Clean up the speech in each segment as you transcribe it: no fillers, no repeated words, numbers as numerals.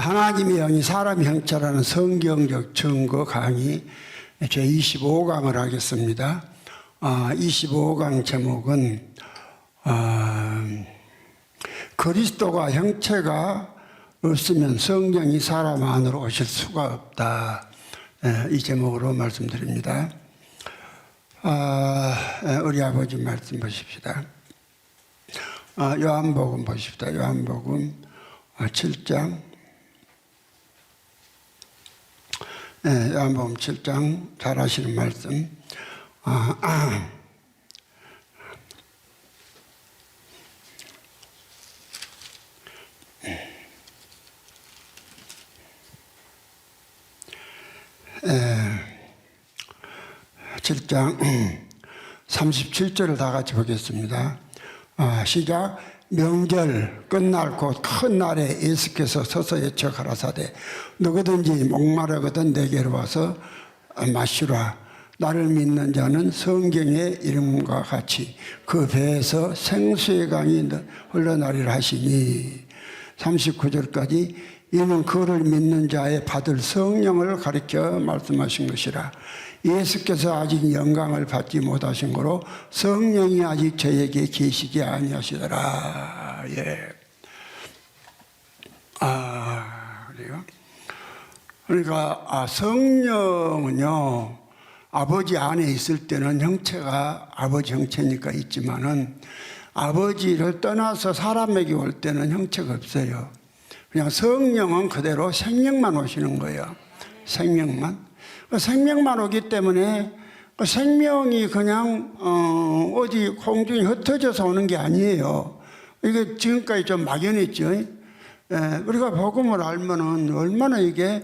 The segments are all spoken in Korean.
하나님의 영이 사람 형체라는 성경적 증거 강의 제25강을 하겠습니다. 25강 제목은 그리스도가 형체가 없으면 성령이 사람 안으로 오실 수가 없다. 이 제목으로 말씀드립니다. 우리 아버지 말씀 보십시다. 요한복음 보십시다. 요한복음 7장. 요한복음 7장 잘 아시는 말씀. 칠 7장 37절을 다 같이 보겠습니다. 시작. 명절 끝날 곧 큰 날에 예수께서 서서 외쳐 가라사대 누구든지 목마르거든 내게로 와서 마시라. 나를 믿는 자는 성경의 이름과 같이 그 배에서 생수의 강이 흘러나리라 하시니 39절까지 이는 그를 믿는 자의 받을 성령을 가리켜 말씀하신 것이라. 예수께서 아직 영광을 받지 못하신 거로 성령이 아직 저에게 계시지 아니하시더라. 그래요. 그러니까 성령은요, 아버지 안에 있을 때는 형체가 아버지 형체니까 있지만은 아버지를 떠나서 사람에게 올 때는 형체가 없어요. 그냥 성령은 그대로 생명만 오시는 거예요. 생명만. 생명만 오기 때문에 생명이 그냥 어디 공중에 흩어져서 오는 게 아니에요. 이게 지금까지 좀 막연했죠. 우리가 복음을 알면은 얼마나 이게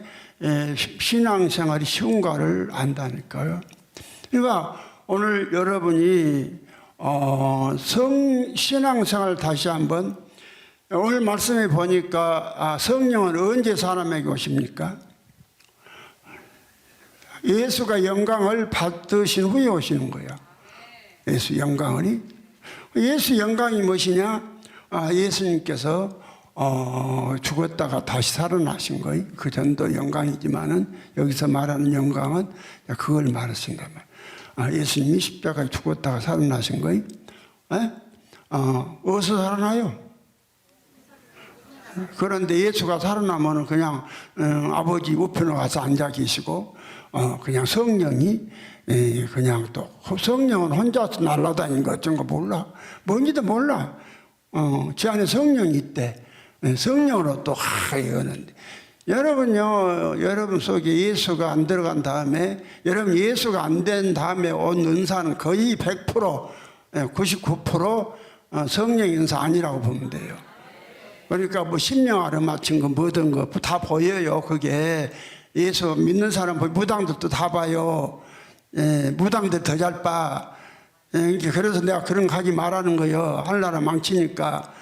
신앙생활이 쉬운가를 안다니까요. 그러니까 오늘 여러분이 신앙생활 다시 한번 오늘 말씀에 보니까 성령은 언제 사람에게 오십니까? 예수가 영광을 받으신 후에 오시는 거예요. 예수 영광이. 예수 영광이 무엇이냐? 예수님께서 죽었다가 다시 살아나신 거예요. 그 전도 영광이지만은 여기서 말하는 영광은 그걸 말하신단 말이에요. 예수님이 십자가에 죽었다가 살아나신 거예요. 어디서 살아나요? 그런데 예수가 살아나면 그냥 아버지 우편에 가서 앉아 계시고 그냥 성령이 그냥 또 성령은 혼자서 날아다니는 거 어쩐 거 몰라. 뭔지도 몰라. 제 안에 성령이 있대. 성령으로 또 이거는 여러분요, 여러분 속에 예수가 안 들어간 다음에 여러분 예수가 안 된 다음에 온 은사는 거의 100% 99% 성령의 은사 아니라고 보면 돼요. 그러니까 뭐 심령 알아맞힌 거 뭐든 거 다 보여요. 그게 예수 믿는 사람 무당들도 다 봐요. 무당들 더 잘 봐. 그래서 내가 그런 거 하지 말라는 거예요. 하늘나라 망치니까.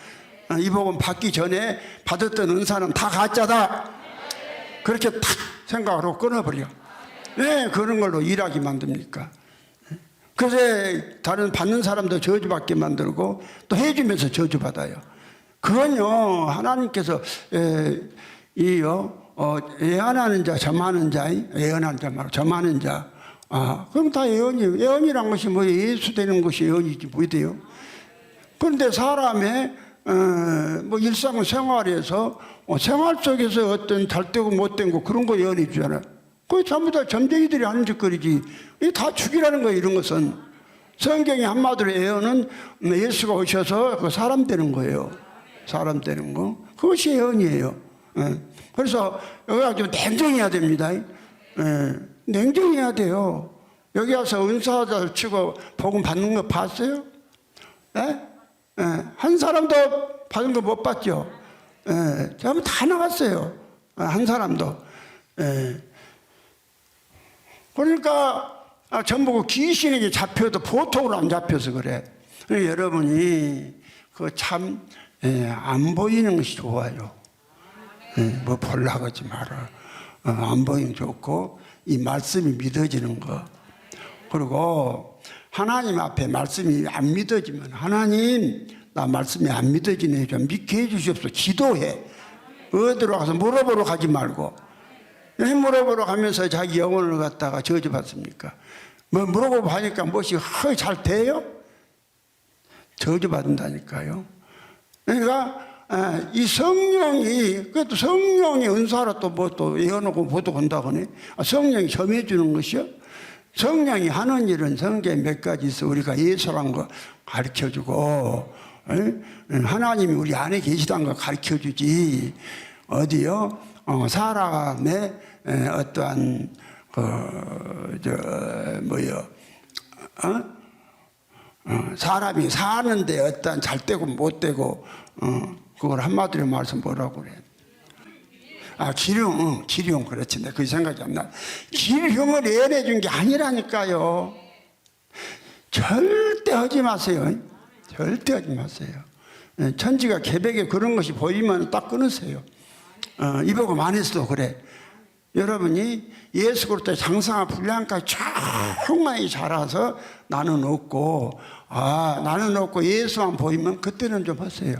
이 복음 받기 전에 받았던 은사는 다 가짜다. 그렇게 탁 생각으로 끊어버려. 왜 그런 걸로 일하게 만듭니까? 그래서 다른 받는 사람도 저주받게 만들고 또 해주면서 저주받아요. 그건요, 하나님께서 예언하는 자, 점하는 자, 예언하는 자 말고 점하는 자. 그럼 다 예언이에요. 예언이란 것이 뭐 예수 되는 것이 예언이지 뭐 돼요. 그런데 사람의 뭐 일상생활에서 생활 속에서 어떤 잘되고 못된 거 그런 거 예언해 주잖아요. 그게 전부 다 점쟁이들이 하는 짓거리지. 이게 다 죽이라는 거예요. 이런 것은 성경의 한마디로 예언은 예수가 오셔서 그 사람 되는 거예요. 사람 되는 거. 그것이 예언이에요. 그래서 여기가 좀 냉정해야 됩니다. 냉정해야 돼요. 여기 와서 은사자 치고 복음 받는 거 봤어요? 한 사람도 받은 거 못 봤죠? 제가 다 나갔어요. 한 사람도. 그러니까 전부 귀신에게 잡혀도 보통으로 안 잡혀서 그래. 여러분이 그 참 안 보이는 것이 좋아요. 뭐 보려고 하지 마라. 안 보이면 좋고 이 말씀이 믿어지는 거. 그리고 하나님 앞에 말씀이 안 믿어지면 하나님 나 말씀이 안 믿어지네 좀 믿게 해주시옵소서. 기도해. 어디로 가서 물어보러 가지 말고. 왜 물어보러 가면서 자기 영혼을 갖다가 저주받습니까? 뭐 물어보고 하니까 무엇이 잘 돼요? 저주받는다니까요. 그러니까 이 성령이, 그것도 성령의 은사로 또 뭐 또 예언하고 보도 건다거니 성령이 점해주는 것이요. 성령이 하는 일은 성경에 몇 가지 있어. 우리가 예수란 거 가르쳐주고, 하나님이 우리 안에 계시다는 거 가르쳐주지. 어디요? 사람의 어떠한 사람이 사는데 어떠한 잘 되고 못 되고 그걸 한마디로 말해서 뭐라고 그래? 기룡 그렇지. 내가 그 생각이 안 나. 기룡을 예언해 준 게 아니라니까요. 절대 하지 마세요. 절대 하지 마세요. 천지가 계백에 그런 것이 보이면 딱 끊으세요. 이보고 많이서도 그래. 여러분이 예수 그리스도의 장성한 분량까지 충만히 자라서 나는 없고, 나는 없고 예수만 보이면 그때는 좀 하세요.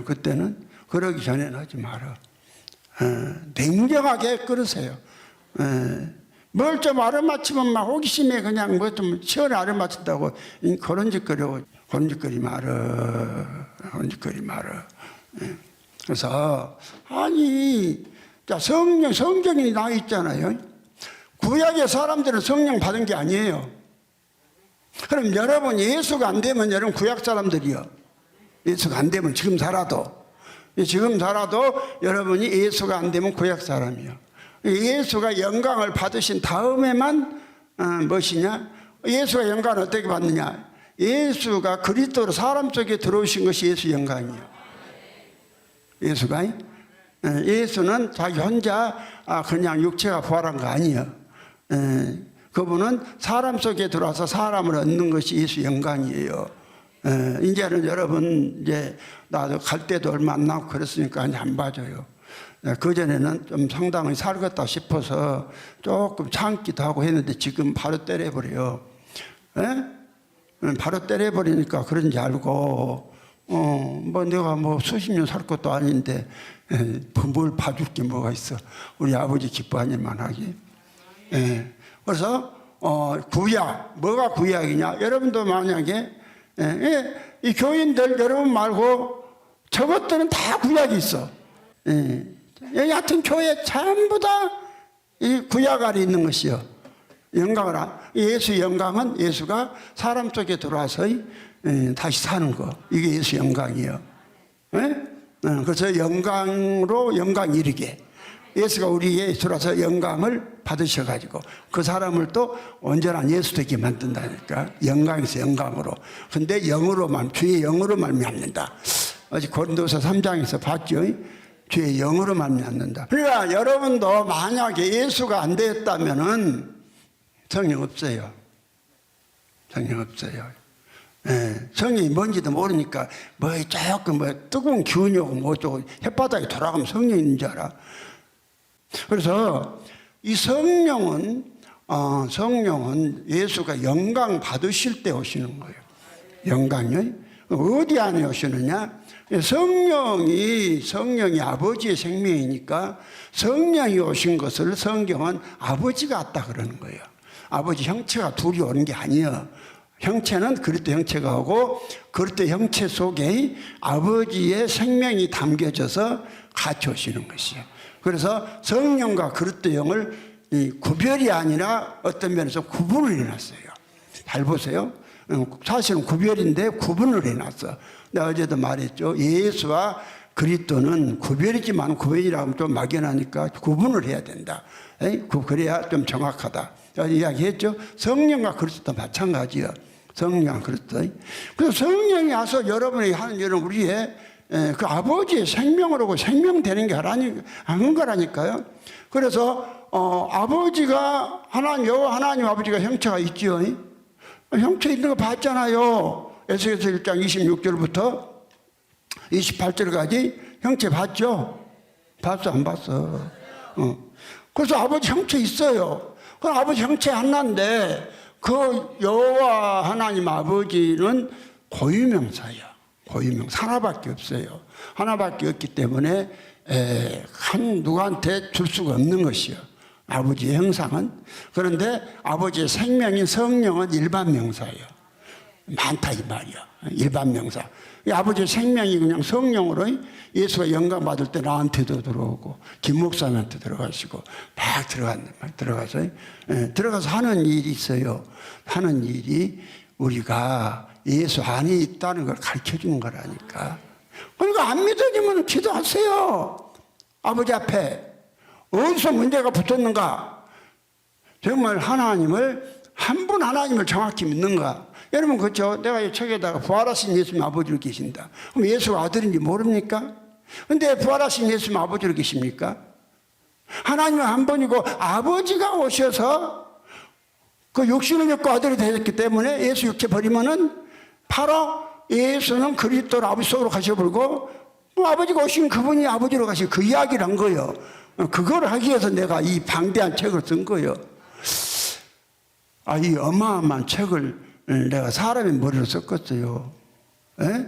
그때는 그러기 전에는 하지 마라. 냉정하게 끊으세요. 뭘 좀 알아맞히면 막 호기심에 그냥 뭐 좀 시원히 알아맞힌다고 그런 짓거리 말아. 그래서 자, 성경이 나와 있잖아요. 구약의 사람들은 성령 받은 게 아니에요. 그럼 여러분 예수가 안 되면 여러분 구약 사람들이요. 예수가 안 되면 지금 살아도 여러분이 예수가 안 되면 구약 사람이요. 예수가 영광을 받으신 다음에만 무엇이냐? 예수가 영광을 어떻게 받느냐? 예수가 그리스도로 사람 속에 들어오신 것이 예수 영광이요. 예수는 자기 혼자 그냥 육체가 부활한 거 아니에요. 그분은 사람 속에 들어와서 사람을 얻는 것이 예수 영광이에요. 이제는 여러분 이제 나도 갈 때도 얼마 안 남고 그랬으니까 안 봐줘요. 그전에는 좀 상당히 살겠다 싶어서 조금 참기도 하고 했는데 지금 바로 때려버려요. 바로 때려버리니까 그런지 알고 뭐 내가 뭐 수십 년 살 것도 아닌데 뭘 봐줄 게 뭐가 있어. 우리 아버지 기뻐하니 만하기. 그래서 구약, 뭐가 구약이냐? 여러분도 만약에 이 교인들 여러분 말고 저것들은 다 구약이 있어. 여하튼 교회 전부 다 이 구약 아래 있는 것이요. 영광을 예수 영광은 예수가 사람 속에 들어와서 다시 사는 거. 이게 예수 영광이에요. 그래서 영광으로 영광 이르게 예수가 우리에게 들어와서 영광을 받으셔가지고 그 사람을 또 온전한 예수 되게 만든다니까. 영광에서 영광으로. 근데 영으로만, 주의 영으로 말미암는다. 어제 고린도서 3장에서 봤죠. 주의 영으로 말미암는다. 그러니까 여러분도 만약에 예수가 안 되었다면은 성령 없어요. 성령 없어요. 성령이 뭔지도 모르니까 뭐 조금 뜨거운 기운이 오고 뭐 어쩌고 햇바닥에 돌아가면 성령이 있는 줄 알아. 그래서 이 성령은 예수가 영광 받으실 때 오시는 거예요. 영광이 어디 안에 오시느냐? 성령이 아버지의 생명이니까 성령이 오신 것을 성경은 아버지가 왔다 그러는 거예요. 아버지 형체가 둘이 오는 게 아니에요. 형체는 그리스도 형체가 오고 그리스도 형체 속에 아버지의 생명이 담겨져서 같이 오시는 것이에요. 그래서 성령과 그리스도 영을 구별이 아니라 어떤 면에서 구분을 해놨어요. 잘 보세요. 사실은 구별인데 구분을 해놨어. 내가 어제도 말했죠. 예수와 그리스도는 구별이지만 구별이라고 하면 좀 막연하니까 구분을 해야 된다. 그래야 좀 정확하다. 이야기했죠. 성령과 그리스도 마찬가지예요. 성령과 그리스도. 그래서 성령이 와서 여러분이 하는 일은 우리의 그 아버지의 생명으로 생명되는 게 하는 거라니까요. 그래서 아버지가 하나님 아버지가 형체가 있지요. 형체 있는 거 봤잖아요. 에스겔서 1장 26절부터 28절까지 형체 봤죠? 봤어 안 봤어? 그래서 아버지 형체 있어요. 그 아버지 형체 하나인데 그 여호와 하나님 아버지는 고유명사야. 고유명사 하나밖에 없어요. 하나밖에 없기 때문에 누구한테 줄 수가 없는 것이요. 아버지의 형상은. 그런데 아버지의 생명인 성령은 일반 명사예요. 많다 이 말이야. 일반 명사. 이 아버지의 생명이 그냥 성령으로 예수가 영광 받을 때 나한테도 들어오고 김 목사님한테 들어가시고 막 들어가서 하는 일이 있어요. 하는 일이 우리가 예수 안에 있다는 걸 가르쳐 주는 거라니까. 그러니까 안 믿어지면 기도하세요. 아버지 앞에 어디서 문제가 붙었는가? 정말 하나님을 한 분 하나님을 정확히 믿는가? 여러분 그렇죠? 내가 이 책에다가 부활하신 예수님 아버지로 계신다. 그럼 예수가 아들인지 모릅니까? 근데 부활하신 예수님 아버지로 계십니까? 하나님은 한 분이고 아버지가 오셔서 그 육신을 입고 아들이 되셨기 때문에 예수 육체 버리면은 바로 예수는 그리스도로 아버지 속으로 가셔버리고 아버지가 오신 그분이 아버지로 가시고 그 이야기를 한 거예요. 그걸 하기 위해서 내가 이 방대한 책을 쓴 거예요. 이 어마어마한 책을 내가 사람의 머리로 썼겠어요. 예?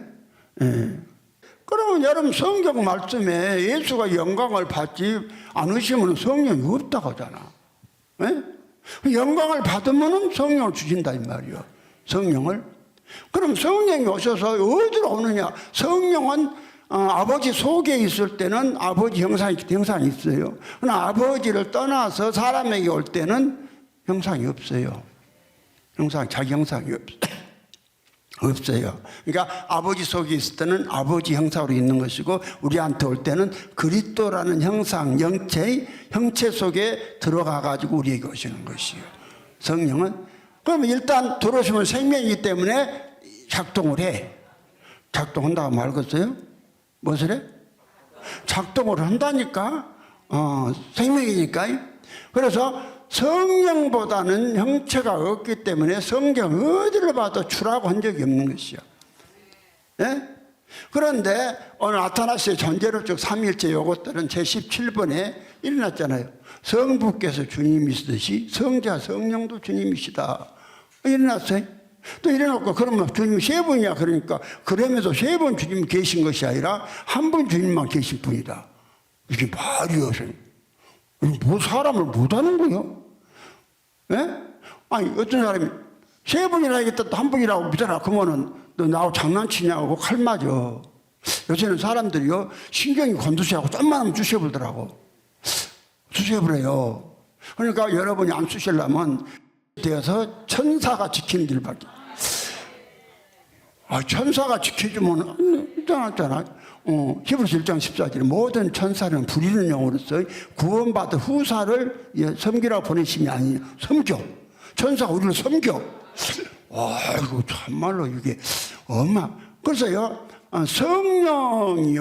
예. 그러면 여러분 성경 말씀에 예수가 영광을 받지 않으시면 성령이 없다고 하잖아. 예? 영광을 받으면 성령을 주신다 이 말이요. 성령을. 그럼 성령이 오셔서 어디로 오느냐? 성령은 아버지 속에 있을 때는 아버지 형상이 있어요. 그러나 아버지를 떠나서 사람에게 올 때는 형상이 없어요. 자기 형상이 없어요. 그러니까 아버지 속에 있을 때는 아버지 형상으로 있는 것이고 우리한테 올 때는 그리스도라는 형상, 형체 속에 들어가 가지고 우리에게 오시는 것이에요. 성령은. 그러면 일단 들어오시면 생명이기 때문에 작동을 해. 작동한다고 말겠어요? 무엇을 해? 작동을 한다니까. 생명이니까. 그래서 성령보다는 형체가 없기 때문에 성경 어디를 봐도 주라고 한 적이 없는 것이요. 예? 그런데 오늘 아타나스의 전제로적 삼일체 요것들은 제17번에 일어났잖아요. 성부께서 주님이시듯이 성자 성령도 주님이시다. 일어났어요. 또 일어났고 그러면 주님 세 분이야. 그러니까 그러면서 세 분 주님 계신 것이 아니라 한 분 주님만 계신 분이다. 이게 말이요. 뭐 사람을 못하는 거요? 예? 아니 어떤 사람이 세 분이나 하겠다 또 한 분이라고 믿어라. 그러면은 너 나하고 장난치냐고 칼 맞아. 요새는 사람들이요 신경이 곤두세하고 좀만 하면 쑤셔보더라고. 쑤셔버려요. 그러니까 여러분이 안 쑤시려면 되어서 천사가 지키는 길밖에. 천사가 지켜주면 있잖아. 히브리서 1장 14절에 모든 천사는 부리는 영으로서 구원받은 후사를 섬기라고 보내심이 아니냐. 섬겨. 천사가 우리를 섬겨. 아이고 참말로 이게 그래서요 성령이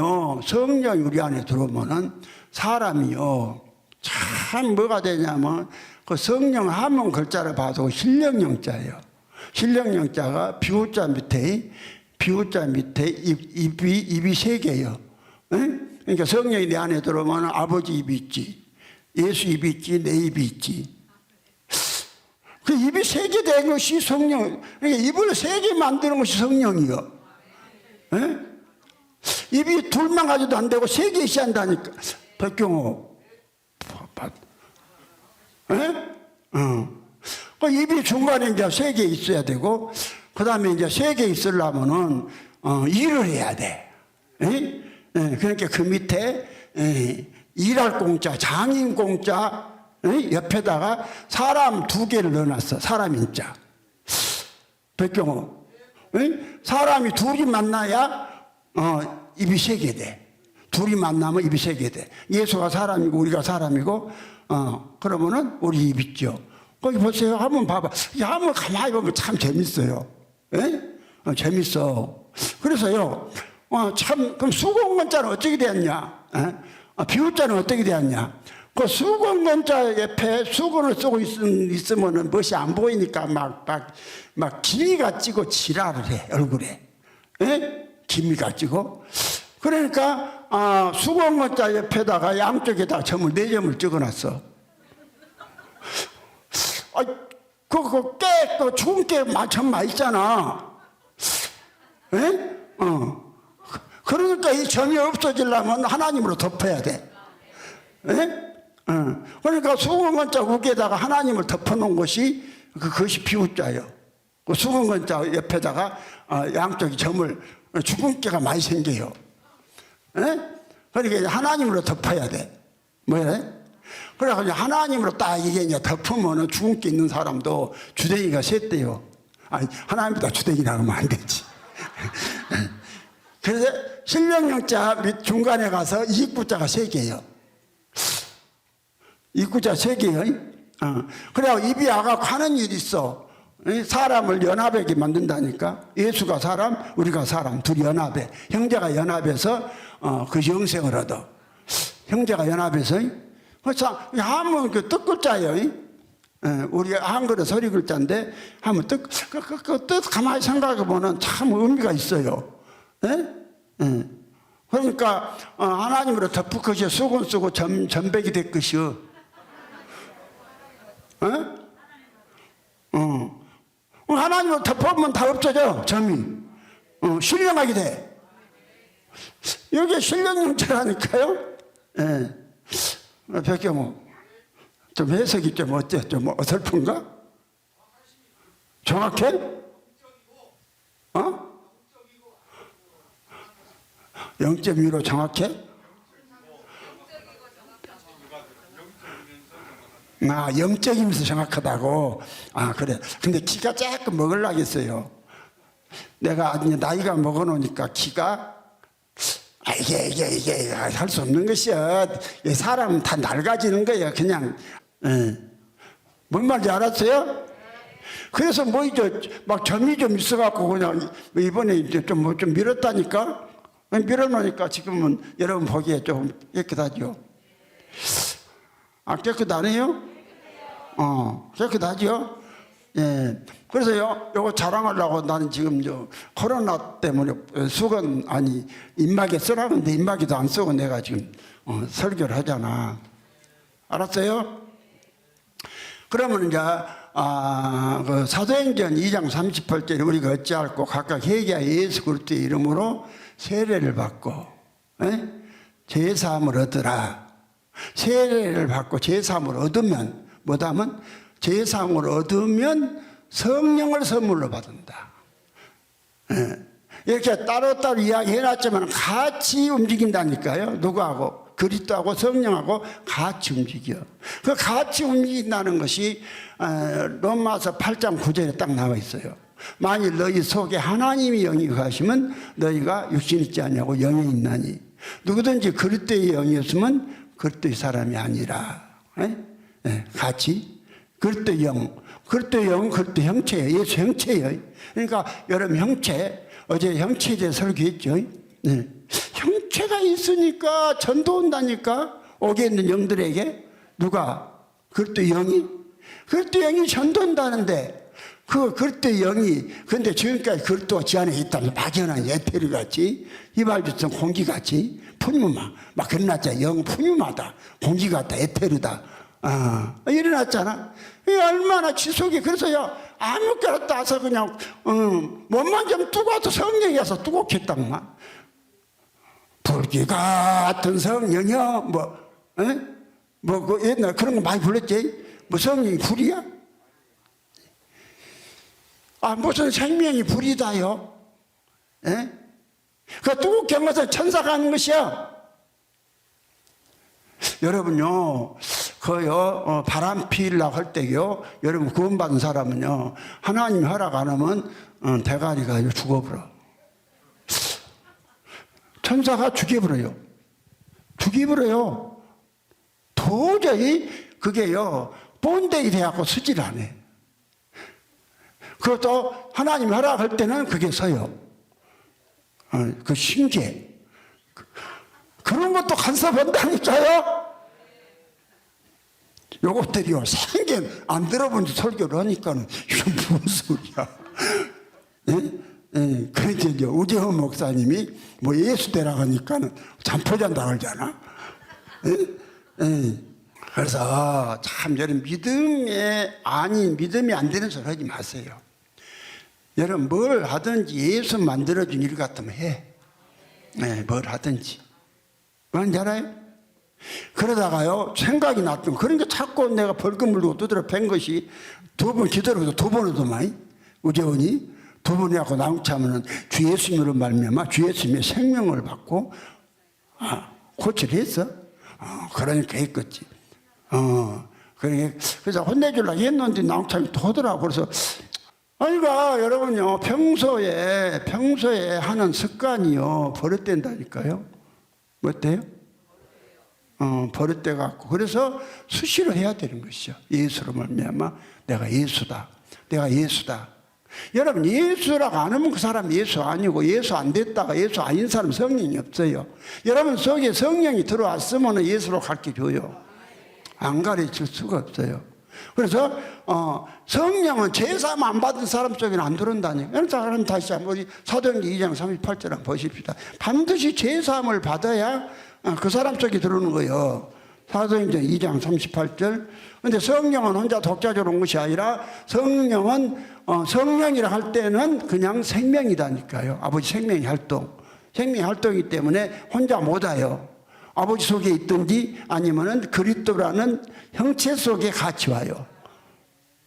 우리 안에 들어오면은 사람이요 참 뭐가 되냐면 그 성령 한문 글자를 봐도 신령영자예요. 신령영자가 비호자 밑에 입이 세 개예요. 그러니까 성령이 내 안에 들어오면 아버지 입이 있지, 예수 입이 있지, 내 입이 있지. 그 입이 세 개 된 것이 성령. 그러니까 입을 세 개 만드는 것이 성령이요. 입이 둘만 가지도 안 되고 세 개 있어야 한다니까. 백경호. 그 입이 중간에 이제 세 개 있어야 되고, 그 다음에 이제 세 개 있으려면은, 일을 해야 돼. 그러니까 그 밑에, 일할 공짜, 장인 공짜, 옆에다가 사람 두 개를 넣어놨어. 사람 인자. 백경호. 사람이 둘이 만나야, 입이 세 개 돼. 둘이 만나면 입이 세 개 돼. 예수가 사람이고 우리가 사람이고, 그러면은 우리 입 있죠. 거기 보세요. 한번 봐봐. 한번 가만히 보면 참 재밌어요. 재밌어. 그래서요, 그럼 수공건자는 어떻게 되었냐? 비유자는 어떻게 되었냐? 그 수공건자 옆에 수건을 쓰고 있으면은 멋이 안 보이니까 막 기미가 찌고 지랄을 해, 얼굴에. 기미가 찌고. 그러니까, 수공건자 옆에다가 양쪽에다가 점을 4점을 찍어놨어. 그 죽은 게 점 많이 있잖아. 그러니까 이 점이 없어지려면 하나님으로 덮어야 돼. 예? 그러니까 수근건자 우기에다가 하나님을 덮어놓은 것이 그것이 비우자예요. 그 수근건자 옆에다가 양쪽이 점을 주근깨가 많이 생겨요. 예? 그러니까 하나님으로 덮어야 돼. 뭐야? 그래가지고 하나님으로 딱 이게 이제 덮으면은 주근깨 있는 사람도 주댕이가 셋대요. 아니, 하나님보다 주댕이라고 하면 안 되지. 그래서 신령영자 밑 중간에 가서 이구자가 3개예요. 이구자 3개요. 그래야 입이 아가 하는 일이 있어. 사람을 연합하게 만든다니까. 예수가 사람, 우리가 사람, 둘이 연합해. 형제가 연합해서 그 영생을 얻어. 형제가 연합해서. 그래서 하면 그 뜻글자예요. 우리가 한글은 서리 글자인데 하면 뜻 가만히 생각해 보면 참 의미가 있어요. 그러니까 하나님으로 덮을 것이요 수건 쓰고 전백이 될 것이요. 하나님으로 덮으면 다 없어져. 점이 신령하게 돼. 여기 신령영체라니까요. 백경호 좀 해석이 좀 어때? 좀 어설픈가? 정확해? 0.2로 정확해? 0점이면서 정확하다고? 그래. 근데 키가 조금 먹으려겠어요. 내가 나이가 먹어놓으니까 키가 이게 할 수 없는 것이야. 사람은 다 낡아지는 거야. 그냥. 뭔 말인지 알았어요? 그래서 막 점이 좀 있어갖고 그냥 이번에 이제 좀 밀었다니까? 밀어놓으니까 지금은 여러분 보기에 좀 깨끗하죠? 깨끗하네요? 깨끗하죠? 예. 그래서요, 요거 자랑하려고 나는 지금 코로나 때문에 수건, 입마개 쓰라는데 입마개도 안 쓰고 내가 지금 설교를 하잖아. 알았어요? 그러면 이제, 그 사도행전 2장 38절에 우리가 어찌할꼬 각각 회개하여 예수 그리스도의 이름으로 세례를 받고, 제사함을 얻으라. 세례를 받고 제사함을 얻으면, 뭐다면, 제사함을 얻으면 성령을 선물로 받는다. 이렇게 따로따로 이야기해놨지만 같이 움직인다니까요. 누구하고? 그리스도하고 성령하고 같이 움직여. 그 같이 움직인다는 것이 로마서 8장 9절에 딱 나와 있어요. 만일 너희 속에 하나님의 영이 거하시면 너희가 육신 있지 않냐고 영이 있나니 누구든지 그리스도의 영이 없으면 그리스도의 사람이 아니라. 같이 그리스도의 영, 그리스도의 영은 그리스도 형체예요. 예수 형체예요. 그러니까 여러분 형체, 어제 형체에 대해 설교했죠. 형체가 있으니까 전도 온다니까. 오게 있는 영들에게. 누가? 그리스도의 영이? 그리스도의 영이 전도한다는데 그 그리스도의 영이 근데 지금까지 그리스도가 지 안에 있다면 막연한 에테르같이 이발주성 공기같이 푸뉴마 막 그러났잖아. 영 푸뉴마다 공기 같다 에테르다. 일어났잖아. 얼마나 지속이. 그래서요 아무거나 따서 그냥 몸만 좀 뜨거워도 성령이 와서 뜨겁겠다만 불기 같은 성령이요. 그 옛날 그런 거 많이 불렀지. 뭐 성령이 불이야? 무슨 생명이 불이다요? 그 뜨겁게 한 것은 천사가 하는 것이야. 여러분요, 바람 피우려고 할 때요, 여러분 구원받은 사람은요, 하나님이 허락 안 하면 대가리가 죽어버려. 천사가 죽여버려요. 죽여버려요. 도저히 그게요, 본데이 돼갖고 쓰질 않아. 그것도 하나님이 허락할 때는 그게 서요. 그 신기해. 그런 것도 간섭한다니까요. 요것들이요 생전 안 들어본 설교를 하니까는 이건 무슨 소리야. 그래서 이제 우재헌 목사님이 뭐 예수 되라고 하니까는 잠포잔다 그러잖아. 그래서 참 여러분 믿음이 안 되는 소리 하지 마세요. 여러분 뭘 하든지 예수 만들어준 일 같으면 해. 네, 뭘 하든지. 뭔지 알아요? 그러다가요, 생각이 났던, 그러니까 자꾸 내가 벌금 물고 두드려 팬 것이 두 번 기다려도 두 번에도 많이, 우재원이 두 번이 하고 나무차면은 주 예수님으로 말미암아 주 예수님의 생명을 받고, 고치를 했어. 그러니까 했겠지. 그래서 혼내주려고 했는데 나무차이 또 하더라고. 그래서, 그러니까 여러분요, 평소에 하는 습관이요, 버릇된다니까요. 뭐 어때요? 버릇돼 갖고. 그래서 수시로 해야 되는 것이죠. 예수로 말미암아 내가 예수다. 내가 예수다. 여러분, 예수라고 안 하면 그 사람 예수 아니고, 예수 안 됐다가 예수 아닌 사람 성령이 없어요. 여러분 속에 성령이 들어왔으면 예수로 가르쳐줘요. 안 가르칠 수가 없어요. 그래서 성령은 제사만 안 받은 사람 속에는 안 들어온다니까. 그래서 다시 한번 우리 사도행전 2장 38절 한번 보십시다. 반드시 제사함을 받아야 그 사람 속에 들어오는 거예요. 사도행전 2장 38절. 근데 성령은 혼자 독자적으로 온 것이 아니라 성령은 성령이라 할 때는 그냥 생명이다니까요. 아버지 생명의 활동. 생명의 활동이기 때문에 혼자 못 와요. 아버지 속에 있든지 아니면은 그리스도라는 형체 속에 같이 와요.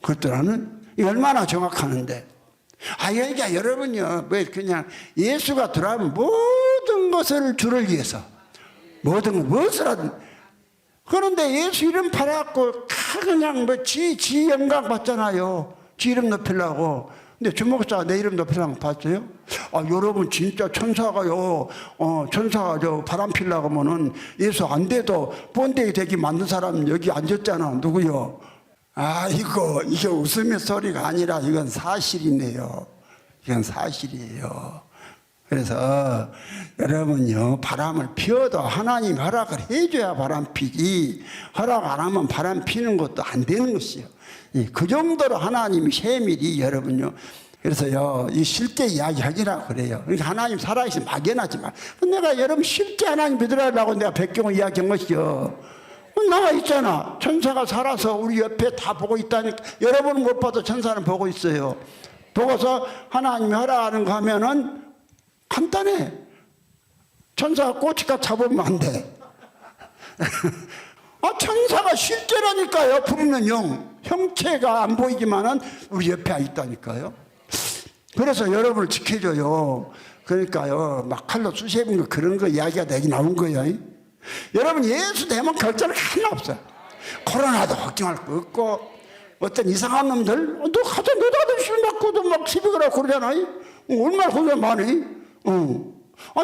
그리스도라는, 이 얼마나 정확하는데. 그러니까 여러분요, 왜 그냥 예수가 들어가면 모든 것을 주를 위해서, 모든 무엇을 하든. 그런데 예수 이름 팔아갖고 그냥 지 영광 받잖아요. 지 이름 높이려고. 근데 주목사 내 이름 높이려고 봤어요? 여러분 진짜 천사가요, 천사가 바람 피려고 하면은 예수 안 돼도 번데기 되게 만든 사람 여기 앉았잖아. 누구요? 이게 웃으며 소리가 아니라 이건 사실이네요. 이건 사실이에요. 그래서 여러분요, 바람을 피워도 하나님 허락을 해줘야 바람 피지, 허락 안 하면 바람 피는 것도 안 되는 것이요. 그 정도로 하나님이 세밀히 여러분요. 그래서요, 이 실제 이야기 하기라 그래요. 그러니까 하나님 살아계신 막연하지 마. 내가 여러분 실제 하나님 믿으라고 내가 백경을 이야기한 것이요. 나와 있잖아. 천사가 살아서 우리 옆에 다 보고 있다니까. 여러분은 못 봐도 천사는 보고 있어요. 보고서 하나님이 허락하는 거 하면은 간단해. 천사가 꼬치가 잡으면 안 돼. 천사가 실제라니까요. 부르는 형체가 안 보이지만은 우리 옆에 있다니까요. 그래서 여러분을 지켜줘요. 그러니까요, 막 칼로 쑤시는 거 그런 거 이야기가 내기 나온 거예요. 여러분 예수 되면 결절은 하나 없어요. 코로나도 걱정할 거 없고, 어떤 이상한 놈들 너 가자 너도 아저씨 맞고도 막 시비를 하고 그러잖아. 얼마나 고생 많이.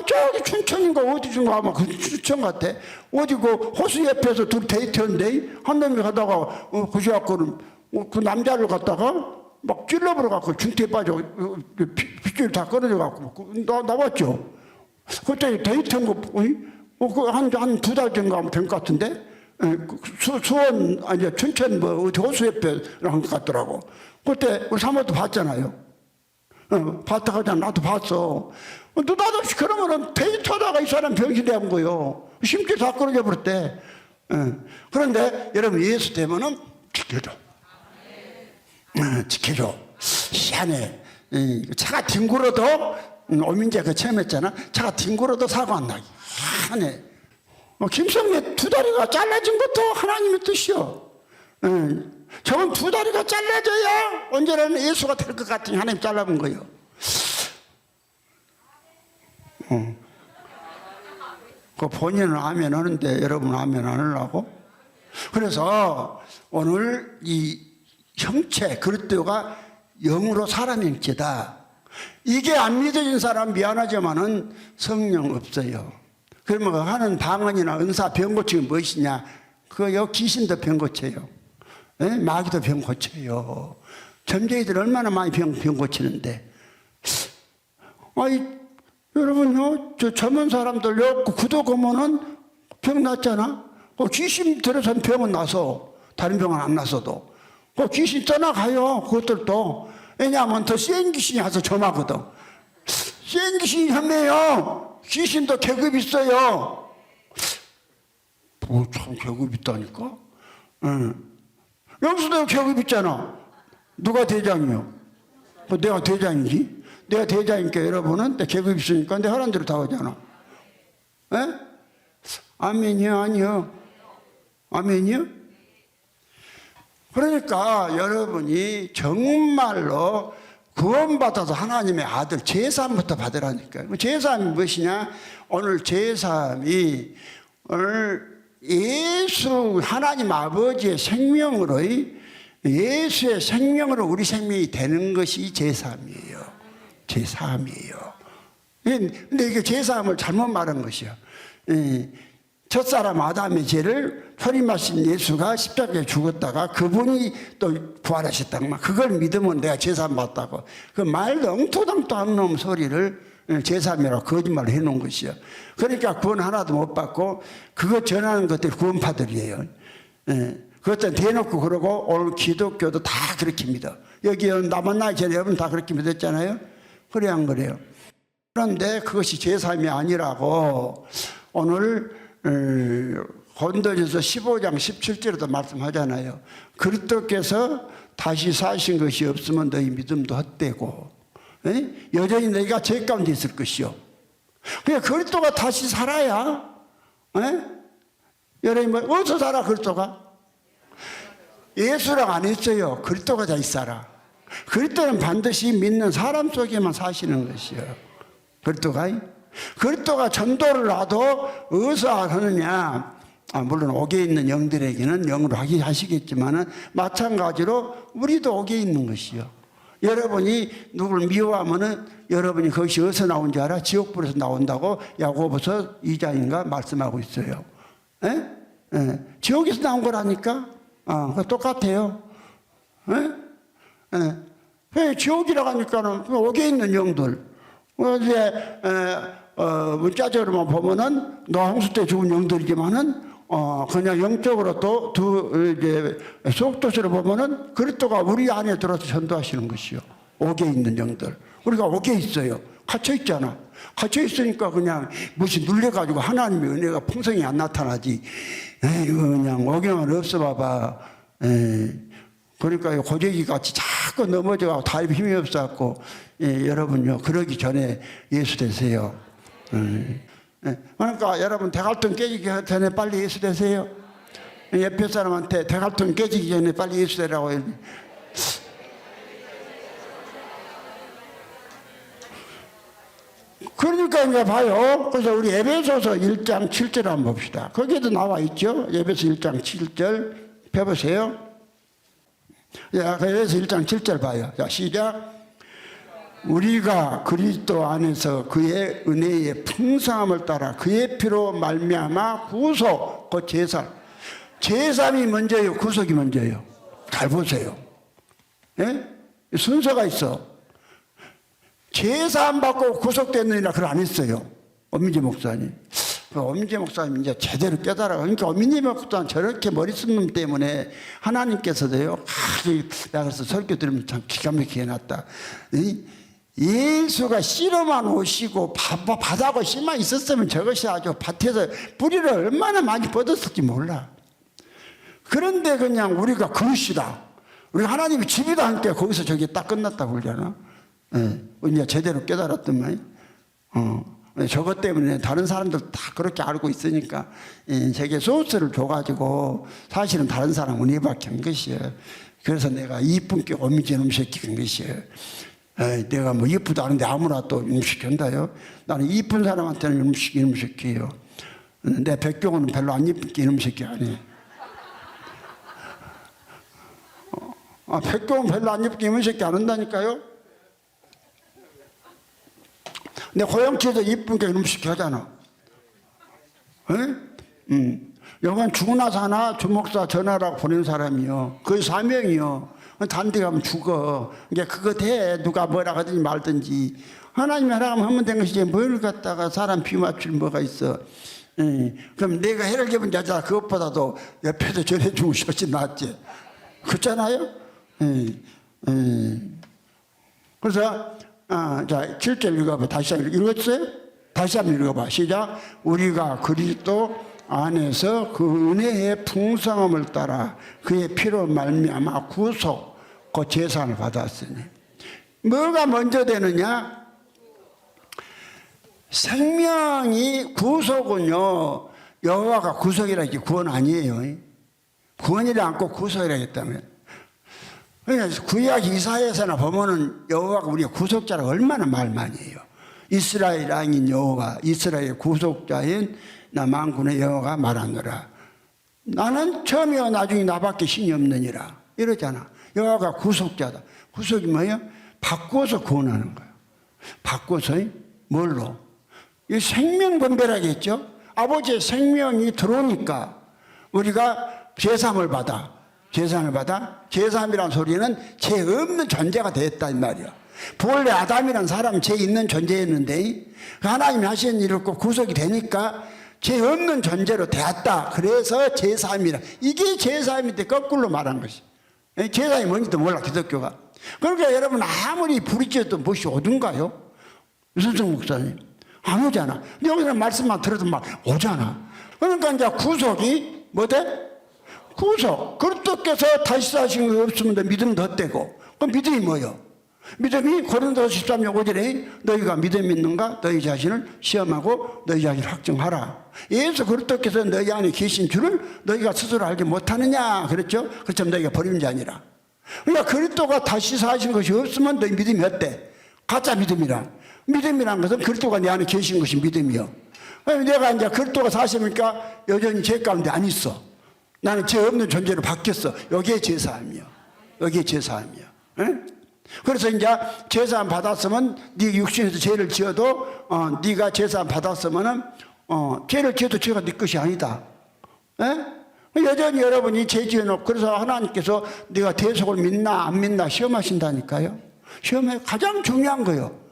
저기 춘천인가 어디인가 아마 그 춘천 같아. 어디 그 호수 옆에서 둘 데이트했는데 한 놈이 가다가 그시갖고는 그 남자를 갖다가 막 찔러버려 갖고 중태에 빠져 핏줄 다 끊어져 갖고 나왔죠. 그때 데이트한 거 한 두 달 정도 하면 된 것 같은데, 수원 아니 춘천 어디 호수 옆에 한 것 같더라고. 그때 우리 사모도 봤잖아요. 봤다가 나도 봤어. 나도 그러면은 데이트하다가 이 사람 병신이 한 거요. 심지어 다 끊어져 버렸대. 그런데 여러분 예수 되면은 지켜줘. 지켜줘. 시안에 차가 뒹굴어도, 오민재 그 체험 했잖아. 차가 뒹굴어도 사고 안 나게 하네. 김성래 두 다리가 잘라진 것도 하나님의 뜻이요. 저건 두 다리가 잘라져야 언제라는 예수가 될 것 같으니 하나님 잘라본 거예요. 그 본인은 아멘 하는데 여러분 아멘 안 하려고? 그래서 오늘 이 형체, 그리스도가 영으로 사람의 형체다. 이게 안 믿어진 사람 미안하지만은 성령 없어요. 그러면 하는 방언이나 은사 병 고치기 무엇이냐? 그거 귀신도 병 고쳐요. 마귀도 병 고쳐요. 점쟁이들 얼마나 많이 병 고치는데. 여러분요, 젊은 사람들요, 구독 오면은 병 났잖아? 귀신 들어선 병은 나서, 다른 병은 안 나서도. 귀신 떠나가요, 그것들도. 왜냐하면 더 센 귀신이 와서 점하거든. 센 귀신이 현매요. 귀신도 계급 있어요. 참 계급 있다니까? 여기서도 계급 있잖아. 누가 대장이요? 내가 대장이지? 내가 대장이니까 여러분은 내 계급 있으니까 내 하라는 대로 다 하잖아. 에? 아멘이요? 아니요? 아멘이요? 그러니까 여러분이 정말로 구원받아서 하나님의 아들 제사함부터 받으라니까요. 제사함이 무엇이냐? 오늘 제사함이 오늘 예수 하나님 아버지의 생명으로 예수의 생명으로 우리 생명이 되는 것이 제사함이에요. 제사함이에요. 근데 이게 제사함을 잘못 말한 것이요. 첫사람 아담의 죄를 소리마신 예수가 십자가에 죽었다가 그분이 또 부활하셨다고 그걸 믿으면 내가 제사함 받다고 그 말도 엉토당토 안 놈 소리를 제사함이라고 거짓말을 해놓은 것이요. 그러니까 구원 하나도 못 받고 그거 전하는 것들이 구원파들이에요. 그것도 대놓고 그러고 오늘 기독교도 다 그렇게 믿어. 여기 나만 나기 전에 여러분 다 그렇게 믿었잖아요. 그래 안 그래요? 그런데 그것이 제사함이 아니라고 오늘 고린도전서 15장 17절에도 말씀하잖아요. 그리스도께서 다시 사신 것이 없으면 너희 믿음도 헛되고 여전히 너희가 죄 가운데 있을 것이요. 그냥 그리스도가 다시 살아야 여러분 뭐 어디서 살아 그리스도가? 예수랑 안 했어요. 그리스도가 다시 살아. 그리스도는 반드시 믿는 사람 속에만 사시는 것이요. 그리스도가 전도를 놔도 어디서 하느냐? 물론 옥에 있는 영들에게는 영으로 하시겠지만은 마찬가지로 우리도 옥에 있는 것이요. 여러분이 누구를 미워하면은 여러분이 그것이 어디서 나온 줄 알아? 지옥불에서 나온다고 야고보서 2장인가 말씀하고 있어요. 지옥에서 나온 거라니까. 똑같아요. 왜 지옥이라고 하니까는 옥에 있는 영들. 이제 문자적으로만 보면은 노항수 때 죽은 영들이지만은 그냥 영적으로 또 이제 속도수로 보면은 그리스도가 우리 안에 들어서 전도하시는 것이요. 옥에 있는 영들. 우리가 옥에 있어요. 갇혀 있잖아. 갇혀 있으니까 그냥 무시 눌려가지고 하나님의 은혜가 풍성히 안 나타나지. 이거 그냥 옥에만 없어 봐봐. 그러니까 고재기 같이 자꾸 넘어져가고 다리 힘이 없어갖고 여러분요 그러기 전에 예수 되세요. 그러니까 여러분 대갈등 깨지기 전에 빨리 예수 되세요. 옆에 사람한테 대갈등 깨지기 전에 빨리 예수 되라고 해요. 그러니까 이제 봐요. 그래서 우리 에베소서 1장 7절 한번 봅시다. 거기에도 나와 있죠. 에베소 1장 7절 펴보세요. 자, 에베소 1장 7절 봐요. 자, 시작. 우리가 그리스도 안에서 그의 은혜의 풍성함을 따라 그의 피로 말미암아 구속, 그 제사. 제사이 먼저예요, 구속이 먼저예요. 잘 보세요. 순서가 있어. 제사 안 받고 구속됐느니라 그걸 안 했어요. 엄민재 목사님. 엄민재 목사님 이제 제대로 깨달아. 그러니까 엄민재 목사는 저렇게 머리 쓴 놈 때문에 하나님께서도요. 내가 그래서 설교 들으면 참 기가 막히게 해놨다. 예수가 씨로만 오시고 바다고 씨만 있었으면 저것이 아주 밭에서 뿌리를 얼마나 많이 뻗었을지 몰라. 그런데 그냥 우리가 그릇이다. 우리 하나님이 집이다 하니까 거기서 저게 딱 끝났다고 그러잖아. 이제 제대로 깨달았더만. 저것 때문에 다른 사람들 다 그렇게 알고 있으니까 저게 소스를 줘가지고 사실은 다른 사람 은혜밖에 한 것이에요. 그래서 내가 이쁜 게 어미지 놈 새끼 한 것이에요. 내가 뭐 이쁘도 않은데 아무나 또 이놈시킨다요. 나는 이쁜 사람한테는 이놈시켜요. 내 백종원은 별로 안 이쁜 게 이놈시키 아니에요. 백종원 별로 안 이쁜 게 이놈시키 안 한다니까요. 내 고영치에도 이쁜 게 이놈시키 하잖아. 여간 죽으나 사나 주목사 전화라고 보낸 사람이요. 그 사명이요. 단데 가면 죽어. 이제 그거 돼. 누가 뭐라 하든지 말든지. 하나님이 하라면 하면 된 것이지 뭘 갖다가 사람 비맞출 뭐가 있어. 그럼 내가 해를 입은 여자 그것보다도 옆에서 전해주고 싶지 낫지. 그렇잖아요? 그래서 자 7절 읽어봐. 다시 한번 읽었어요? 다시 한번 읽어봐. 시작. 우리가 그리스도 안에서 그 은혜의 풍성함을 따라 그의 피로 말미암아 구속, 그 제사를 받았으니 뭐가 먼저 되느냐? 생명이 구속은요, 여호와가 구속이라 했지 구원 아니에요. 구원이라 않고 구속이라 했다며. 그러니까 구약 이사야서나 보면은 여호와가 우리의 구속자라고 얼마나 말 많이 해요. 이스라엘 왕인 여호와, 이스라엘 구속자인 나 만군의 여호와가 말하노라. 나는 처음이요 나중에 나밖에 신이 없느니라 이러잖아. 여호와가 구속자다. 구속이 뭐예요? 바꿔서 구원하는 거예요. 바꿔서 뭘로? 이 생명 분별하겠죠. 아버지의 생명이 들어오니까 우리가 제삼을 받아. 제삼이란 소리는 죄 없는 존재가 됐다 이 말이야. 본래 아담이란 사람은 죄 있는 존재였는데 하나님이 하신 일을 꼭 구속이 되니까 죄 없는 존재로 되었다. 그래서 제삼이라. 이게 제삼인데 거꾸로 말한 것이. 제삼이 뭔지도 몰라 기독교가. 그러니까 여러분 아무리 부르짖어도 무엇이 오든가요? 유선성 목사님 안 오잖아. 근데 여기서 말씀만 들어도 막 오잖아. 그러니까 이제 구속이 뭐돼? 구속. 그리스도께서 다시 사신 거 없으면 믿음 덧대고. 그럼 믿음이 뭐요? 믿음이 고린도서 13장 5절에 너희가 믿음 있는가? 너희 자신을 시험하고 너희 자신을 확증하라. 예수 그리스도께서 너희 안에 계신 줄을 너희가 스스로 알지 못하느냐 그랬죠? 그렇지만 너희가 버린 자 아니라. 그러니까 그리스도가 다시 사신 것이 없으면 너희 믿음이 어때? 가짜 믿음이란 것은 그리스도가 내 안에 계신 것이 믿음이요. 내가 이제 그리스도가 사시니까 여전히 죄 가운데 안 있어. 나는 죄 없는 존재로 바뀌었어. 여기에 제사함이요. 그래서 이제 제사함 받았으면 네 육신에서 죄를 지어도 네가 제사함 받았으면은 죄를 지어도 죄가 네 것이 아니다. 여전히 여러분이 죄 지어놓고 그래서 하나님께서 네가 대속을 믿나 안 믿나 시험하신다니까요. 시험해 가장 중요한 거예요.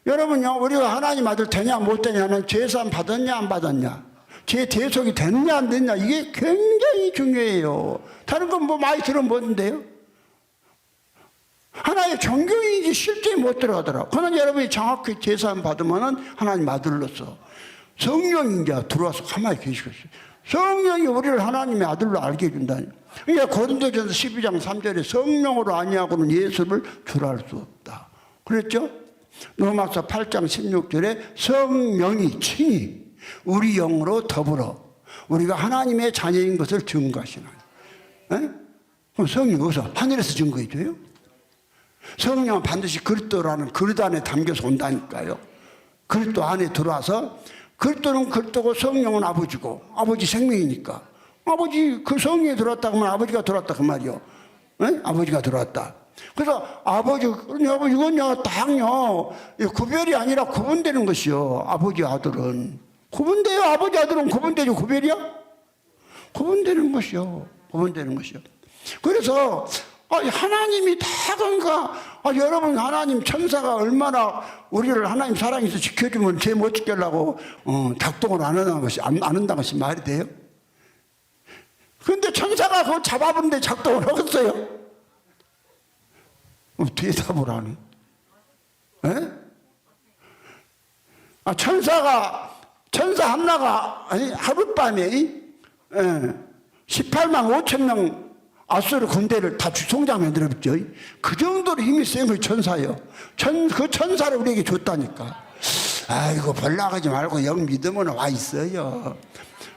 여러분요 우리가 하나님 아들 되냐 못 되냐는 제사함 받았냐 안 받았냐, 죄 대속이 됐냐 안 됐냐 이게 굉장히 중요해요. 다른 건 뭐 많이 들어보는데요. 하나의 존경이지 실제 못 들어가더라. 그러나 여러분이 정확히 제사함 받으면은 하나님 아들로서 성령이 이제 들어와서 가만히 계시겠어요. 성령이 우리를 하나님의 아들로 알게 해준다니. 그러니까 고린도전서 12장 3절에 성령으로 아니하고는 예수를 줄알 수 없다 그랬죠. 로마서 8장 16절에 성령이 친히 우리 영으로 더불어 우리가 하나님의 자녀인 것을 증거하시나니. 그럼 성령이 어디서? 하늘에서 증거해 줘요? 성령은 반드시 그리스도라는 그릇 안에 담겨서 온다니까요. 그리스도 안에 들어와서 그리스도는 그리스도고 성령은 아버지고 아버지 생명이니까 아버지 그 성령이 들어왔다 그러면 아버지가 들어왔다 그 말이요. 아버지가 들어왔다. 그래서 이건요 딱요 구별이 아니라 구분되는 것이요. 아버지 아들은 구분돼요. 아버지 아들은 구분되죠. 구별이야? 구분되는 것이요. 그래서 하나님이 다 그런가? 여러분 하나님 천사가 얼마나 우리를 하나님 사랑해서 지켜주면 죄 못 지키려고 작동을 안 한다는 것이 말이 돼요? 그런데 천사가 그거 잡아보는데 작동을 하겠어요? 대답을 하네. 천사 하나가 하룻밤에 18만 5천 명 아수르 군대를 다 총장에 들었죠. 그 정도로 힘이 센 그 천사예요. 그 천사를 우리에게 줬다니까. 아이고 벌나가지 말고 영 믿으면 와 있어요.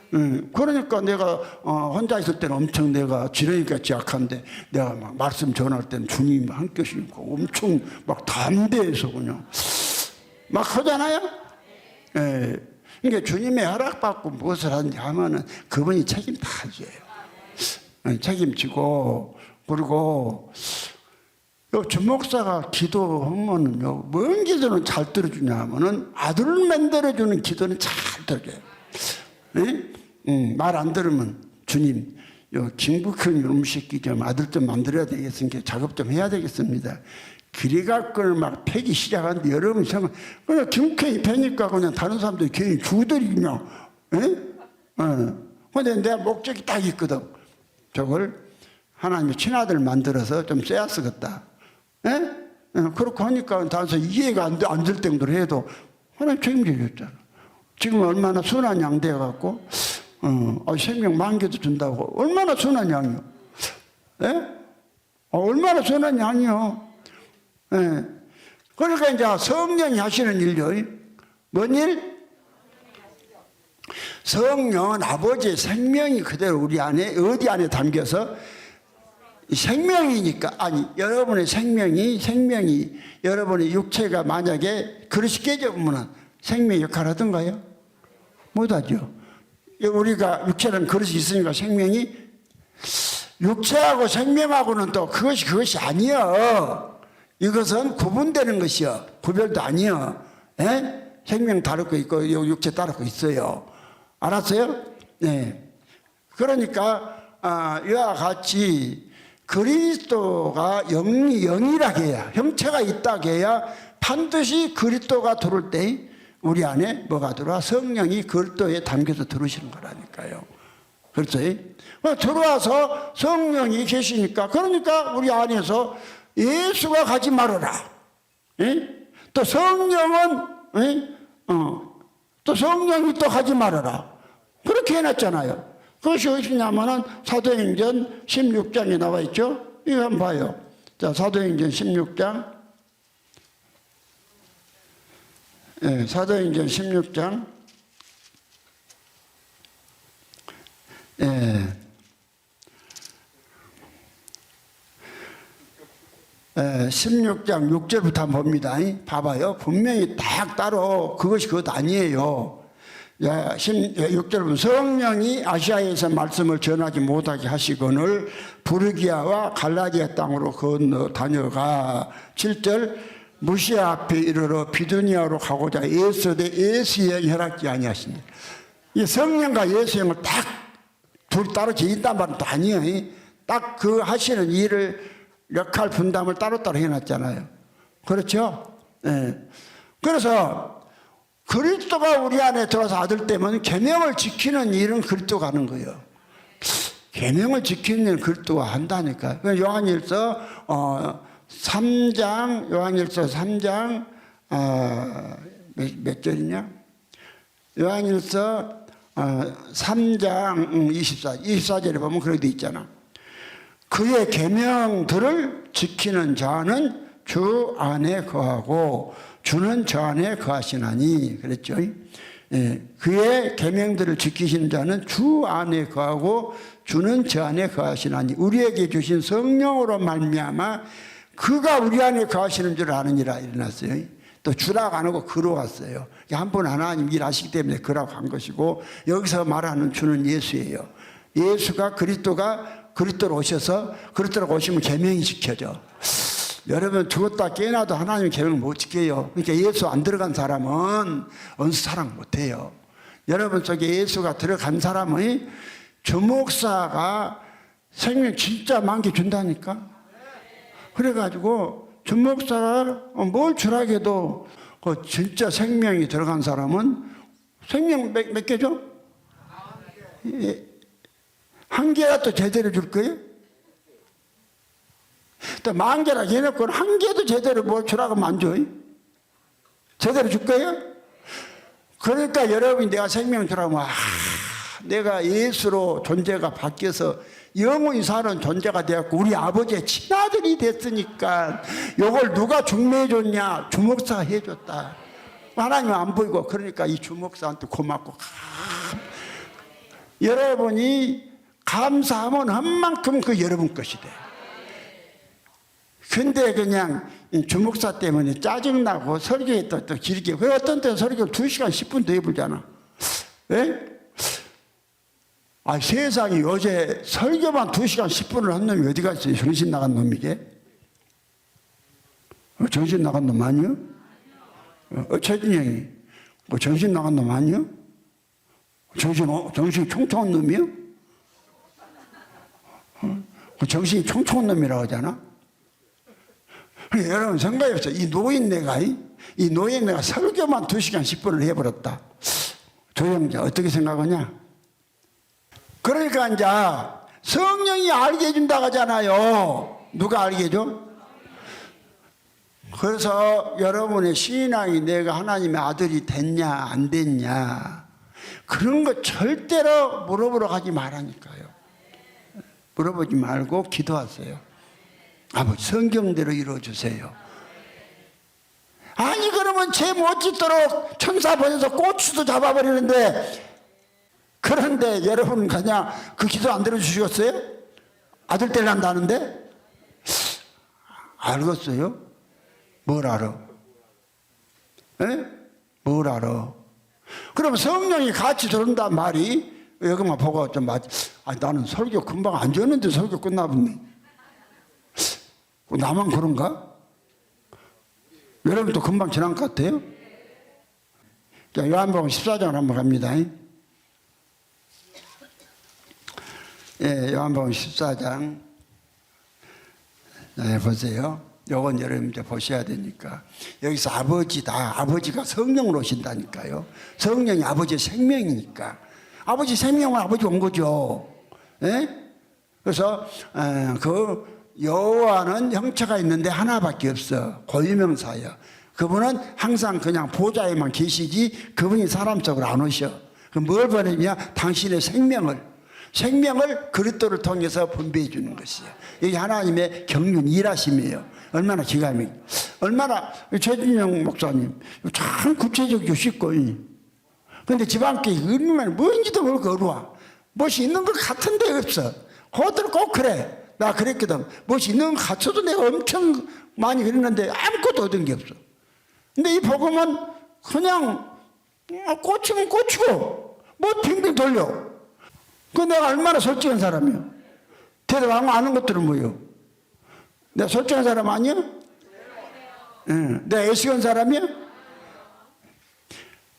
그러니까 내가 혼자 있을 때는 엄청 내가 지렁이같이 약한데 내가 막 말씀 전할 때는 주님 함께 하시고 엄청 막 담대해서 그냥 막 하잖아요. 그러니까 주님의 허락받고 무엇을 하는지 하면은 그분이 책임 다 져요. 책임지고. 그리고 주목사가 기도하면은요 뭔 기도는 잘 들어주냐 하면은 아들을 만들어주는 기도는 잘 들어줘요. 말 안 들으면 주님 김국현 이놈 새끼 좀 아들 좀 만들어야 되겠으니까 작업 좀 해야 되겠습니다. 그리 갖고는 막 패기 시작하는데 여러분이 생각 그냥 김국현이 패니까 그냥 다른 사람들이 괜히 주들이 그냥 근데 내 목적이 딱 있거든. 저걸 하나님의 친아들 만들어서 좀 쎄야 쓰겠다. 그렇게 하니까 다서 이해가 안 될 정도로 해도 하나님 책임져 줬잖아. 지금 얼마나 순한 양 돼갖고 생명 만개도 준다고 얼마나 순한 양이요. 얼마나 순한 양이요. 그러니까 이제 성령이 하시는 일요. 뭔 일? 성령은 아버지의 생명이 그대로 우리 안에 어디 안에 담겨서 생명이니까 아니 여러분의 생명이 여러분의 육체가 만약에 그릇이 깨져보면 생명 역할을 하던가요? 못하죠. 우리가 육체라는 그릇이 있으니까 생명이 육체하고 생명하고는 또 그것이 아니여. 이것은 구분되는 것이여. 구별도 아니여. 에? 생명 다를 거 있고 육체 다를 거 있어요. 알았어요? 네. 그러니까 이와 같이 그리스도가 영이라게 해야 형체가 있다게 해야 반드시 그리스도가 들어올 때 우리 안에 뭐가 들어와? 성령이 그리스도에 담겨서 들어오시는 거라니까요. 그렇죠? 들어와서 성령이 계시니까 그러니까 우리 안에서 예수가 가지 말아라. 또 성령은 또 성령이 또 가지 말아라. 그렇게 해놨잖아요. 그것이 어디냐면은 사도행전 16장에 나와 있죠. 이거 한번 봐요. 자, 사도행전 16장. 예, 사도행전 16장. 예. 16장 6절부터 한번 봅니다. 봐봐요. 분명히 딱 따로 그것이 그것 아니에요. 6절 보면 성령이 아시아에서 말씀을 전하지 못하게 하시거늘 부르기아와 갈라디아 땅으로 건너 다녀가 7절 무시아 앞에 이르러 비두니아로 가고자 예수의 허락지 아니하시니 이 성령과 예수형을 딱 둘 따로 지인단 말은 또 아니에요. 딱 그 하시는 일을 역할 분담을 따로따로 해놨잖아요. 그렇죠? 네. 그래서 그리스도가 우리 안에 들어와서 아들 되면 계명을 지키는 일은 그리스도가 하는 거예요. 계명을 지키는 일은 그리스도가 한다니까요. 요한일서 3장 요한일서 3장 몇 절이냐? 요한일서 3장 24절에 보면 그렇게 돼 있잖아. 그의 계명들을 지키는 자는 주 안에 거하고 주는 저 안에 거하시나니 그랬죠. 예, 그의 계명들을 지키시는 자는 주 안에 거하고 주는 저 안에 거하시나니 우리에게 주신 성령으로 말미암아 그가 우리 안에 거하시는 줄 아느니라 일어났어요. 또 주라고 안 하고 그로 왔어요. 한 분 하나님 일하시기 때문에 그라고 한 것이고 여기서 말하는 주는 예수예요. 예수가 그리스도로 오셔서 그리스도로 오시면 계명이 지켜져. 여러분 죽었다 깨어나도 하나님 계명을 못 지켜요. 그러니까 예수 안 들어간 사람은 언수 사랑 못해요. 여러분 속에 예수가 들어간 사람은 주목사가 생명 진짜 많게 준다니까. 그래가지고 주목사가 뭘 주라고 해도 그 진짜 생명이 들어간 사람은 생명 몇 개죠? 한 개라도 제대로 줄 거예요? 또 10,000개라 해놓고 한 개도 제대로 뭐 주라고 하면 안 줘요? 제대로 줄 거예요? 그러니까 여러분이 내가 생명 주라고 하면 내가 예수로 존재가 바뀌어서 영원히 사는 존재가 되었고 우리 아버지의 친아들이 됐으니까 이걸 누가 중매해 줬냐? 주목사가 해줬다. 하나님은 안 보이고 그러니까 이 주목사한테 고맙고 여러분이 감사하면 한 만큼 그 여러분 것이 돼. 근데 그냥 주목사 때문에 짜증나고 설교에 또 길게 왜 어떤 때는 설교를 2시간 10분 더 해보잖아. 왜? 세상에 어제 설교만 2시간 10분을 한 놈이 어디 갔어요? 정신 나간 놈이게? 정신 나간 놈 아니요? 최진영이 정신 나간 놈 아니요? 정신 총총한 놈이요? 정신이 총총한 놈이라고 하잖아? 여러분 생각해보세요. 이 노인네가 설교만 2시간 10분을 해버렸다. 조영자 어떻게 생각하냐? 그러니까 이제 성령이 알게 해준다고 하잖아요. 누가 알게 해줘? 그래서 여러분의 신앙이 내가 하나님의 아들이 됐냐 안 됐냐 그런 거 절대로 물어보러 가지 말라니까요. 물어보지 말고 기도하세요. 아버지 성경대로 이루어주세요. 아니 그러면 죄 못 짓도록 천사 보내서 고추도 잡아버리는데, 그런데 여러분 그냥 그 기도 안 들어주시겠어요? 아들 떼난다는데? 알겠어요? 뭘 알아? 에? 뭘 알아? 그럼 성령이 같이 들어온단 말이, 여기만 보고 좀 나는 설교 금방 안 줬는데 설교 끝나버네. 나만 그런가? 여러분도 금방 지난 것 같아요? 자, 요한복음 14장을 한번 갑니다. 예, 요한복음 14장. 네, 보세요. 요건 여러분 이제 보셔야 되니까. 여기서 아버지다. 아버지가 성령으로 오신다니까요. 성령이 아버지의 생명이니까. 아버지 생명은 아버지 온 거죠. 예? 그래서, 그, 여호와는 형체가 있는데 하나밖에 없어. 고유명사예요. 그분은 항상 그냥 보좌에만 계시지 그분이 사람 속으로 안 오셔. 그 뭘 보내냐? 당신의 생명을 그리스도를 통해서 분배해 주는 것이에요. 이게 하나님의 경륜 일하심이에요. 얼마나 기가 막혀. 얼마나 최진영 목사님 참 구체적이고 쉽고. 근데 집안교회 얼마나 뭔지도 모르고 어려워. 무엇이 있는 것 같은데 없어. 그것들 꼭 그래. 나 그랬거든. 무엇이 있는 것 같아도 내가 엄청 많이 그랬는데 아무것도 얻은 게 없어. 근데 이 복음은 그냥 꽂히면 꽂히고 뭐 빙빙 돌려. 그 내가 얼마나 솔직한 사람이야. 대답 안 하는 것들은 뭐예요? 내가 솔직한 사람 아니야? 응. 내가 애식한 사람이야?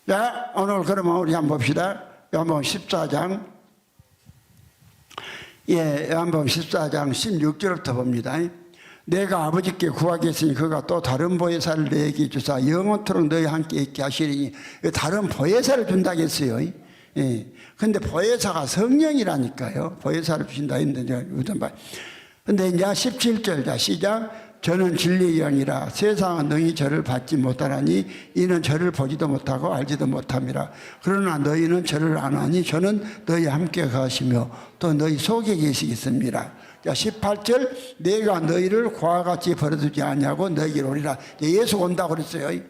자, 오늘 그러면 우리 한번 봅시다. 요한복음 14장. 예, 요한복음 14장 16절부터 봅니다. 내가 아버지께 구하겠으니 그가 또 다른 보혜사를 너에게 주사 영원토록 너희와 함께 있게 하시리니, 다른 보혜사를 준다고 했어요. 예. 근데 보혜사가 성령이라니까요. 보혜사를 주신다 했는데, 근데 이제 17절, 자, 시작. 저는 진리의 영이라 세상은 너희 저를 받지 못하나니 이는 저를 보지도 못하고 알지도 못함이라. 그러나 너희는 저를 아나니 저는 너희와 함께 가시며 또 너희 속에 계시겠습니다. 자, 18절. 내가 너희를 고와 같이 버려두지 아니하고 너희에게로 오리라. 예수 온다고 그랬어요.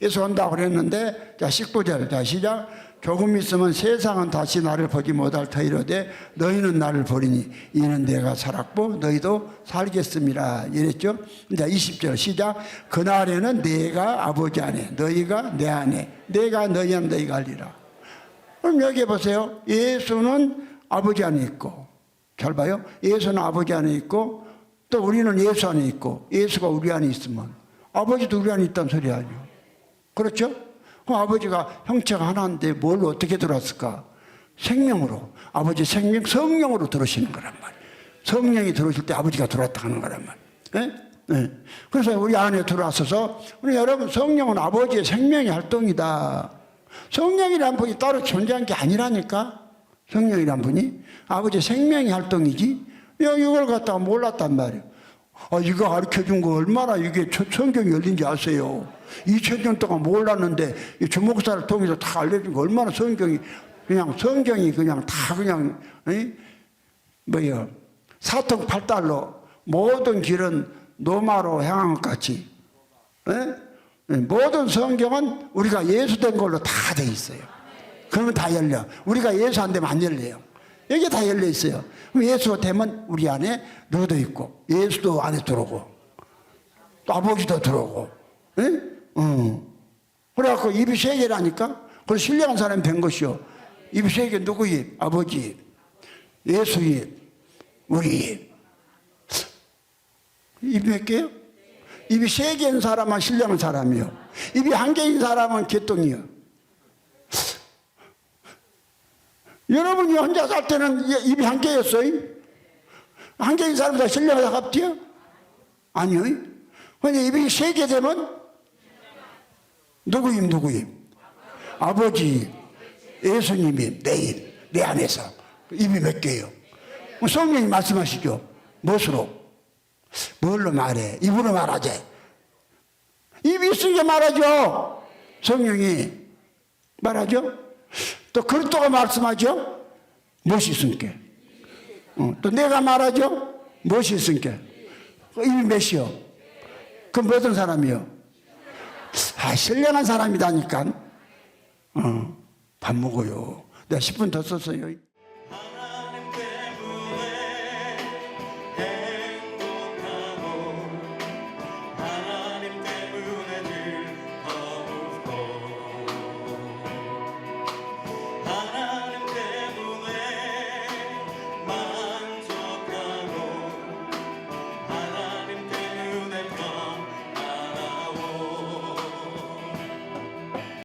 예수 온다고 그랬는데, 자, 19절. 자, 시작. 조금 있으면 세상은 다시 나를 보지 못할 터이로되 너희는 나를 보리니 이는 내가 살았고 너희도 살겠습니다. 이랬죠. 이제 20절 시작. 그날에는 내가 아버지 안에 너희가 내 안에 내가 너희 안에 너희가 알리라. 그럼 여기 보세요. 예수는 아버지 안에 있고, 잘 봐요. 예수는 아버지 안에 있고 또 우리는 예수 안에 있고, 예수가 우리 안에 있으면 아버지도 우리 안에 있다는 소리 아니에요. 그렇죠? 그럼 아버지가 형체가 하나인데 뭘 어떻게 들어왔을까? 생명으로. 아버지 생명, 성령으로 들어오시는 거란 말이에요. 성령이 들어오실 때 아버지가 들어왔다 하는 거란 말이에요. 네? 네. 그래서 우리 안에 들어왔어서, 우리 여러분, 성령은 아버지의 생명의 활동이다. 성령이란 분이 따로 존재한 게 아니라니까? 성령이란 분이 아버지의 생명의 활동이지? 이걸 갖다가 몰랐단 말이에요. 이거 가르쳐 준 거 얼마나 이게 성경이 열린지 아세요? 2000년 동안 몰랐는데 이 주목사를 통해서 다 알려준 거 얼마나 성경이 그냥 다 그냥, 뭐예요? 사통팔달로 모든 길은 노마로 향한 것 같이. 모든 성경은 우리가 예수 된 걸로 다 돼 있어요. 그러면 다 열려. 우리가 예수 안 되면 안 열려요. 여기 다 열려 있어요. 그럼 예수가 되면 우리 안에 너도 있고, 예수도 안에 들어오고, 또 아버지도 들어오고, 그래갖고 입이 세 개라니까? 그래서 신령한 사람이 된 것이요. 입이 세 개 누구 입? 아버지 입, 예수 입, 우리 입. 입이 몇 개요? 입이 세 개인 사람은 신령한 사람이요. 입이 한 개인 사람은 개똥이요. 여러분이 혼자 살 때는 입이 한 개였어요? 한 개인 사람 다 신령하다 갑디요? 아니요. 근데 입이 세 개 되면 누구 입? 아버지 입, 예수님 입, 내 입, 내 안에서. 입이 몇 개예요? 성령이 말씀하시죠. 무엇으로? 뭘로 말해? 입으로 말하지. 입이 있으니까 말하죠. 성령이 말하죠. 또 그리스도가 말씀하죠. 무엇이 있으니까? 또 내가 말하죠. 무엇이 있으니까? 입이 몇이요? 그럼 어떤 사람이요? 신령한 사람이다니까. 밥 먹어요. 내가 10분 더 썼어요.